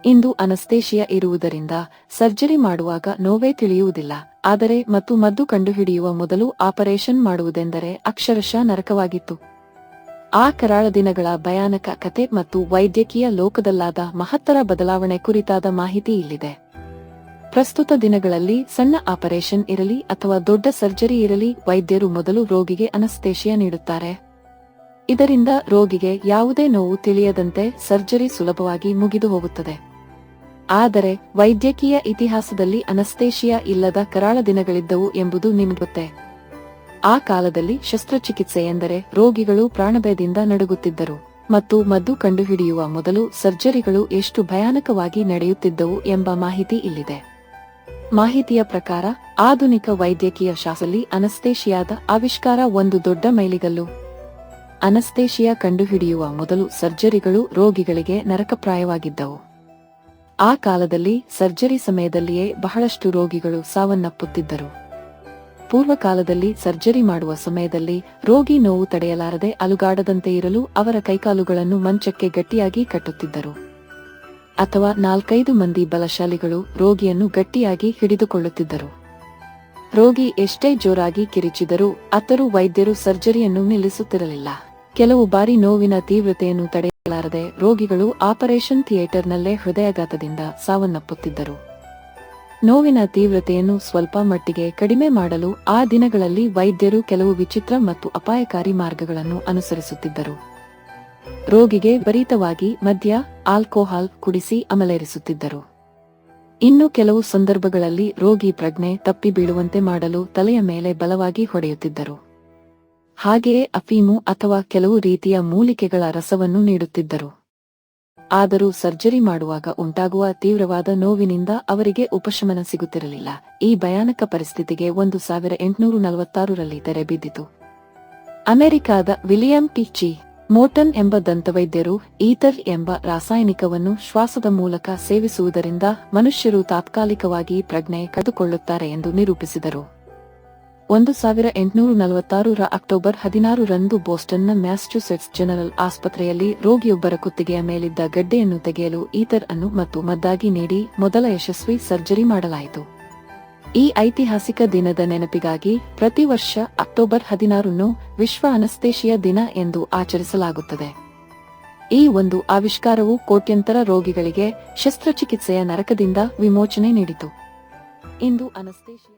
ಇಂದು anaesthesia ಇರುವುದರಿಂದ surgery ಮಾಡುವಾಗ ನೋವೇ ತಿಳಿಯುವುದಿಲ್ಲ. ಆದರೆ ಮತ್ತು ಮದ್ದು ಕಂಡುಹಿಡಿಯುವ ಮೊದಲು ಆಪರೇಷನ್ ಮಾಡುವುದೆಂದರೆ ಅಕ್ಷರಶಃ ನರಕವಾಗಿತ್ತು. ಆ ಕರಾಳ ದಿನಗಳ ಭಯಾನಕ ಕತೆ ಮತ್ತು ವೈದ್ಯಕೀಯ ಲೋಕದಲ್ಲಾದ ಮಹತ್ತರ ಬದಲಾವಣೆ ಕುರಿತಾದ ಮಾಹಿತಿ ಇಲ್ಲಿದೆ. ಪ್ರಸ್ತುತ ದಿನಗಳಲ್ಲಿ ಸಣ್ಣ ಆಪರೇಷನ್ ಇರಲಿ ಅಥವಾ ದೊಡ್ಡ ಸರ್ಜರಿ ಇರಲಿ, ವೈದ್ಯರು ಮೊದಲು ರೋಗಿಗೆ ಅನಸ್ತೇಶಿಯಾ ನೀಡುತ್ತಾರೆ. ಇದರಿಂದ ರೋಗಿಗೆ ಯಾವುದೇ ನೋವು ತಿಳಿಯದಂತೆ ಸರ್ಜರಿ ಸುಲಭವಾಗಿ ಮುಗಿದು ಹೋಗುತ್ತದೆ. ಆದರೆ ವೈದ್ಯಕೀಯ ಇತಿಹಾಸದಲ್ಲಿ ಅನಸ್ತೇಶಿಯಾ ಇಲ್ಲದ ಕರಾಳ ದಿನಗಳಿದ್ದವು ಎಂಬುದು ನಿಮಗೆ ಗೊತ್ತೇ? ಆ ಕಾಲದಲ್ಲಿ ಶಸ್ತ್ರಚಿಕಿತ್ಸೆ ಎಂದರೆ ರೋಗಿಗಳು ಪ್ರಾಣಭಯದಿಂದ ನಡುಗುತ್ತಿದ್ದರು ಮತ್ತು ಮದ್ದು ಕಂಡುಹಿಡಿಯುವ ಮೊದಲು ಸರ್ಜರಿಗಳು ಎಷ್ಟು ಭಯಾನಕವಾಗಿ ನಡೆಯುತ್ತಿದ್ದವು ಎಂಬ ಮಾಹಿತಿ ಇಲ್ಲಿದೆ. ಮಾಹಿತಿಯ ಪ್ರಕಾರ ಆಧುನಿಕ ವೈದ್ಯಕೀಯ ಶಾಸ್ತ್ರದಲ್ಲಿ ಅನಸ್ತೇಶಿಯಾದ ಆವಿಷ್ಕಾರ ಒಂದು ದೊಡ್ಡ ಮೈಲಿಗಲ್ಲು. ಅನಸ್ತೇಶಿಯಾ ಕಂಡುಹಿಡಿಯುವ ಮೊದಲು ಸರ್ಜರಿಗಳು ರೋಗಿಗಳಿಗೆ ನರಕಪ್ರಾಯವಾಗಿದ್ದವು. ಆ ಕಾಲದಲ್ಲಿ ಸರ್ಜರಿ ಸಮಯದಲ್ಲಿಯೇ ಬಹಳಷ್ಟು ರೋಗಿಗಳು ಸಾವನ್ನಪ್ಪುತ್ತಿದ್ದರು. ಪೂರ್ವಕಾಲದಲ್ಲಿ ಸರ್ಜರಿ ಮಾಡುವ ಸಮಯದಲ್ಲಿ ರೋಗಿ ನೋವು ತಡೆಯಲಾರದೆ ಅಲುಗಾಡದಂತೆ ಇರಲು ಅವರ ಕೈಕಾಲುಗಳನ್ನು ಮಂಚಕ್ಕೆ ಗಟ್ಟಿಯಾಗಿ ಕಟ್ಟುತ್ತಿದ್ದರು. ಅಥವಾ 4-5 ಮಂದಿ ಬಲಶಾಲಿಗಳು ರೋಗಿಯನ್ನು ಗಟ್ಟಿಯಾಗಿ ಹಿಡಿದುಕೊಳ್ಳುತ್ತಿದ್ದರು. ರೋಗಿ ಎಷ್ಟೇ ಜೋರಾಗಿ ಕಿರಿಚಿದರೂ ಅತ್ತರೂ ವೈದ್ಯರು ಸರ್ಜರಿಯನ್ನು ನಿಲ್ಲಿಸುತ್ತಿರಲಿಲ್ಲ. ಕೆಲವು ಬಾರಿ ನೋವಿನ ತೀವ್ರತೆಯನ್ನು ತಡೆಯಲಾರದೆ ರೋಗಿಗಳು ಆಪರೇಷನ್ ಥಿಯೇಟರ್ನಲ್ಲೇ ಹೃದಯಾಘಾತದಿಂದ ಸಾವನ್ನಪ್ಪುತ್ತಿದ್ದರು. ನೋವಿನ ತೀವ್ರತೆಯನ್ನು ಸ್ವಲ್ಪ ಮಟ್ಟಿಗೆ ಕಡಿಮೆ ಮಾಡಲು ಆ ದಿನಗಳಲ್ಲಿ ವೈದ್ಯರು ಕೆಲವು ವಿಚಿತ್ರ ಮತ್ತು ಅಪಾಯಕಾರಿ ಮಾರ್ಗಗಳನ್ನು ಅನುಸರಿಸುತ್ತಿದ್ದರು. ರೋಗಿಗೆ ವಿಪರೀತವಾಗಿ ಮದ್ಯ, ಆಲ್ಕೋಹಾಲ್ ಕುಡಿಸಿ ಅಮಲೇರಿಸುತ್ತಿದ್ದರು. ಇನ್ನು ಕೆಲವು ಸಂದರ್ಭಗಳಲ್ಲಿ ರೋಗಿ ಪ್ರಜ್ಞೆ ತಪ್ಪಿ ಬೀಳುವಂತೆ ಮಾಡಲು ತಲೆಯ ಮೇಲೆ ಬಲವಾಗಿ ಹೊಡೆಯುತ್ತಿದ್ದರು. ಹಾಗೆಯೇ ಅಫೀಮು ಅಥವಾ ಕೆಲವು ರೀತಿಯ ಮೂಲಿಕೆಗಳ ರಸವನ್ನು ನೀಡುತ್ತಿದ್ದರು. ಆದರೂ ಸರ್ಜರಿ ಮಾಡುವಾಗ ಉಂಟಾಗುವ ತೀವ್ರವಾದ ನೋವಿನಿಂದ ಅವರಿಗೆ ಉಪಶಮನ ಸಿಗುತ್ತಿರಲಿಲ್ಲ. ಈ ಭಯಾನಕ ಪರಿಸ್ಥಿತಿಗೆ 1846ರಲ್ಲಿ ತೆರೆ ಬಿದ್ದಿತು. ಅಮೆರಿಕಾದ ವಿಲಿಯಂ ಪಿ. ಮೋರ್ಟನ್ ಎಂಬ ದಂತವೈದ್ಯರು ಈಥರ್ ಎಂಬ ರಾಸಾಯನಿಕವನ್ನು ಶ್ವಾಸದ ಮೂಲಕ ಸೇವಿಸುವುದರಿಂದ ಮನುಷ್ಯರು ತಾತ್ಕಾಲಿಕವಾಗಿ ಪ್ರಜ್ಞೆ ಕಳೆದುಕೊಳ್ಳುತ್ತಾರೆ ಎಂದು ನಿರೂಪಿಸಿದರು. 1846ರ ಅಕ್ಟೋಬರ್ 16ರಂದು ಬೋಸ್ಟನ್ನ ಮ್ಯಾಸಚೂಸೆಟ್ಸ್ ಜನರಲ್ ಆಸ್ಪತ್ರೆಯಲ್ಲಿ ರೋಗಿಯೊಬ್ಬರ ಕುತ್ತಿಗೆಯ ಮೇಲಿದ್ದ ಗಡ್ಡೆಯನ್ನು ತೆಗೆಯಲು ಈಥರ್ ಅನ್ನು ಮತ್ತು ಮದ್ದಾಗಿ ನೀಡಿ ಮೊದಲ ಯಶಸ್ವಿ ಸರ್ಜರಿ ಮಾಡಲಾಯಿತು. ಈ ಐತಿಹಾಸಿಕ ದಿನದ ನೆನಪಿಗಾಗಿ ಪ್ರತಿ ವರ್ಷ ಅಕ್ಟೋಬರ್ 16ನ್ನು ವಿಶ್ವ ಅನಸ್ತೇಶಿಯಾ ದಿನ ಎಂದು ಆಚರಿಸಲಾಗುತ್ತದೆ. ಈ ಒಂದು ಆವಿಷ್ಕಾರವು ಕೋಟ್ಯಂತರ ರೋಗಿಗಳಿಗೆ ಶಸ್ತ್ರಚಿಕಿತ್ಸೆಯ ನರಕದಿಂದ ವಿಮೋಚನೆ ನೀಡಿತು. ಇಂದು ಅನಸ್ತೇಶಿಯಾ